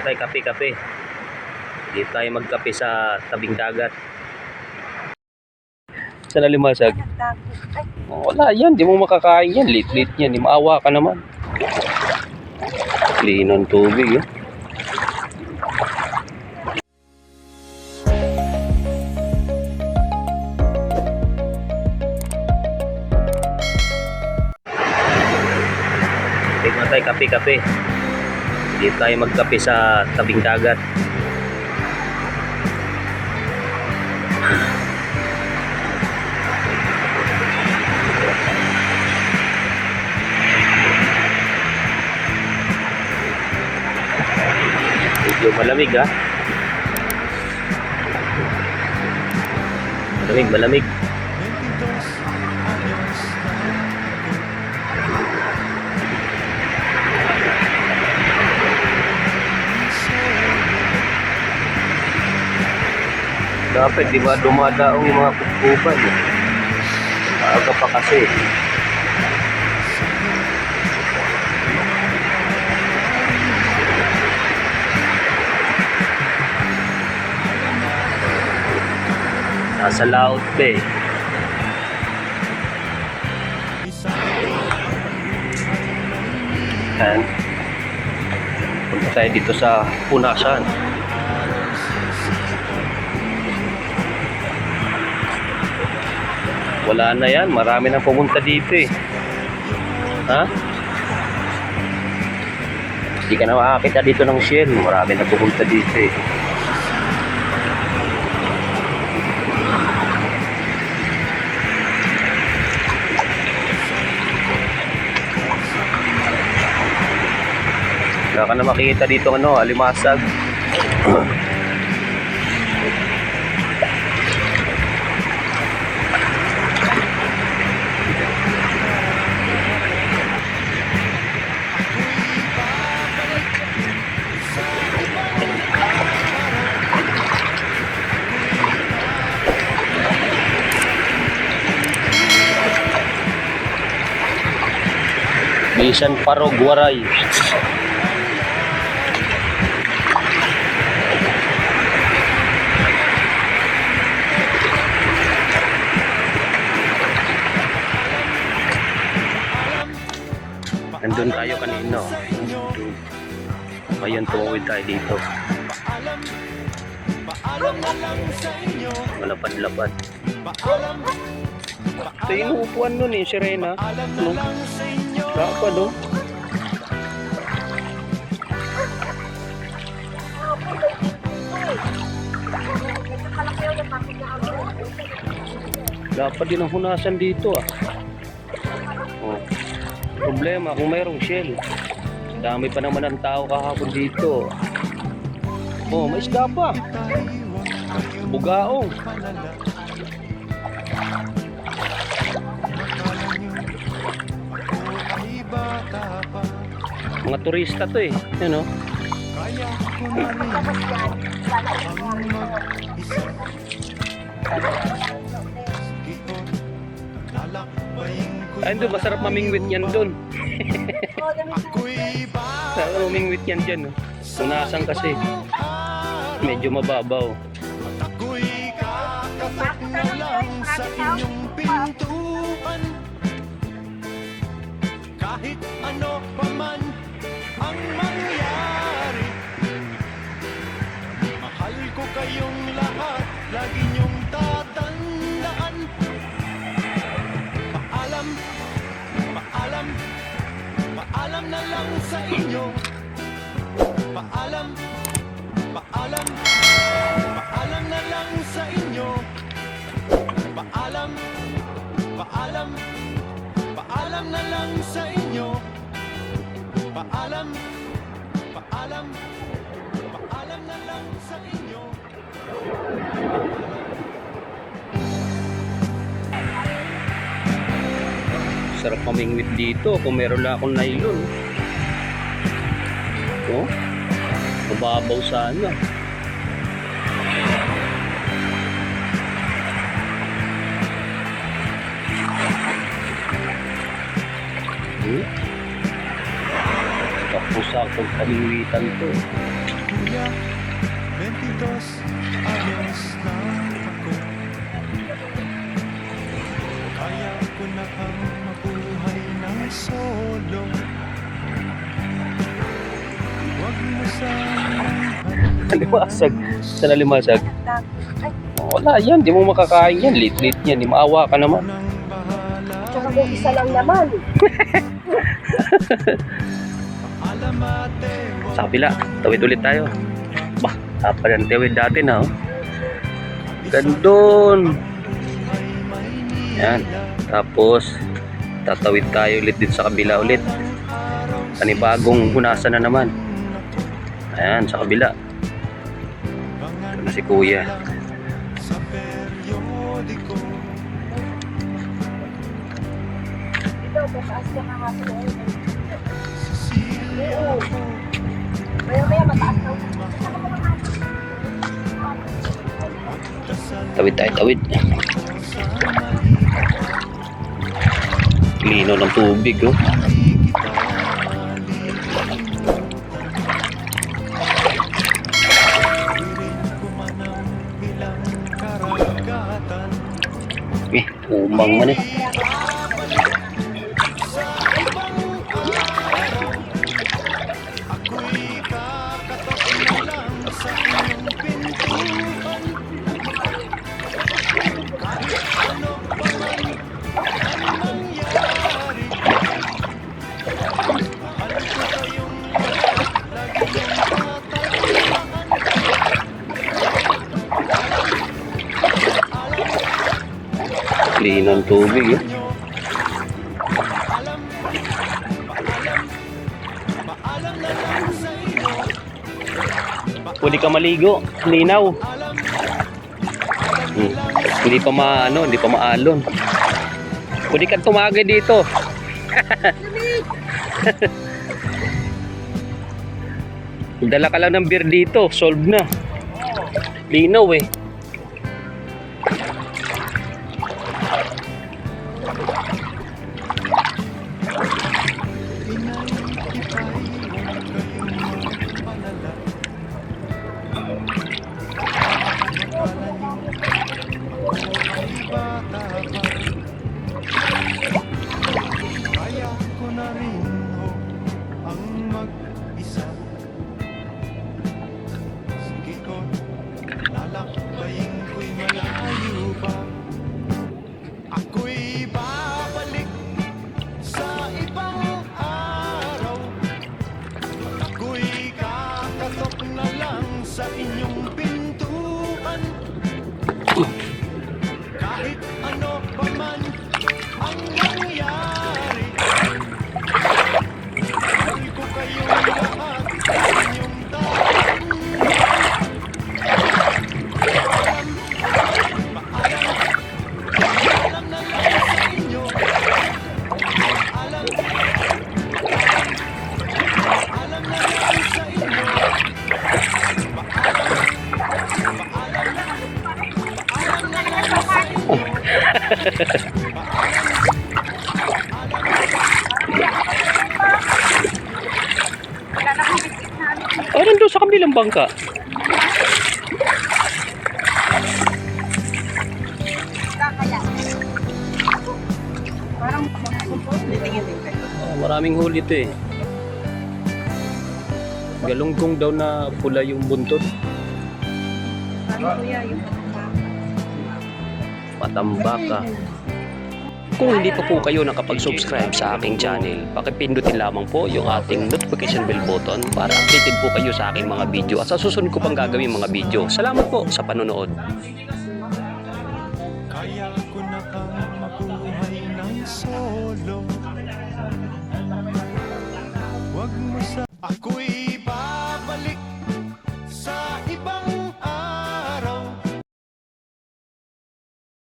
Tayo kape-kape. Dito tayo magkape sa tabing dagat. Sa nalimasag. Wala yan, di mo makakain yan. Lit-lit yan, di maawa ka naman. Linon tubig yun. Tignan tayo kape-kape. Dito tayo magkape sa tabing dagat. Medyo malamig ha. Malamig. Dapat di ba dumadaong yung mga kukuban? Maaga pa kasi. Nasa laot pa eh. Yan. Punta tayo dito sa punasan. Wala na yan. Marami nang pumunta dito eh. Ha? Hindi ka na makakita dito ng shell. Marami na pumunta dito eh. Wala ka na makikita dito alimasag. Bisan Parog Waray. Nandun tayo kanino. Ngayon tumawid tayo dito. Malapad-lapad. Ito yung upuan nun eh, Sirena. Ano? Lapad oh. Dapat din ang hunasan dito ah. Oh. Problema kung mayroong shell. Dami pa naman ang tao kahapon dito. Oh, may isda pa. Bugaong. Mga turista to eh. Yan oh. Ay, doon, masarap mamingwit yan doon. Masarap mamingwit yan dyan. Oh. Punasan kasi. Medyo mababaw. Kahit ano pa man ang mangyari, mahal ko kayong lahat, lagi niyong tatandaan. Paalam, paalam, paalam na lang sa inyo. Paalam, paalam, paalam na lang sa inyo. Paalam, paalam, paalam na lang sa inyo. Paalam, paalam, paalam na lang sa inyo. Sarap mamingwit dito kung meron lang akong nylon. Oh, mababaw sana. Saktong paliwitan to. Kuya, 22 anos na ako. Kaya ko na kang mabuhay ng solo. Huwag mo sanang Nalimasag. Sa nalimasag. Wala yan, di mo makakain yan. Lit-lit yan, di maawa ka naman. nang bahala. Tsaka kung isa lang naman. Alamate, Sa kabila, tawid ulit tayo. Bah, tapalan tawid dati na, oh. Gandun. Yan. Tapos, tatawid tayo ulit dito sa kabila ulit. Panibagong hunasan na naman. Ayan, sa kabila. Ito na si kuya. sa periodiko. Ito, mataas ka nga po. Cecilia ko, Maya-maya mataas ka. dasal Tawid tayo, tawid. Lino ng tubig, oh. karagatan. Umang man eh. Ako'y kakatok na lang sa iyong pintuan. Kahit ano pa man ang mangyari, mahal ko kayong lahat, lagi niyong tatandaan. Lino ng tubig, eh. Paalam na lang sa inyo. Pwede ka maligo. Linaw. Hindi pa maano, hindi pa maalon. Pwede kang tumagay dito. Dala ka lang ng beer dito, solve na. Linaw eh. Kaya ko na rin ho ang mag-isa. Sige ko, lalakbayin ko'y malayo pa. Ako'y babalik sa ibang araw. Ako'y kakatok na lang sa inyong pintuan. Kahit ano pa man ang nangyari, mahal ko kayong lahat, inyong tatandaan. Paalam na lang sa inyo. Paalam na lang sa inyo. Paalam na lang sa inyo. Oh, nandun sa kabilang bangka. Kakaya. Parang Maraming huli ito eh. Galunggong daw na pula yung buntot. parang kuya yung Matambaka. Kung hindi pa po kayo nakapag-subscribe sa aking channel, pakipindutin lamang po yung ating notification bell button para updated po kayo sa aking mga video at sa susunod ko pang gagawin mga video. Salamat po sa panonood. Kaya ko na kang mabuhay ng solo. Wag mo sa ako'y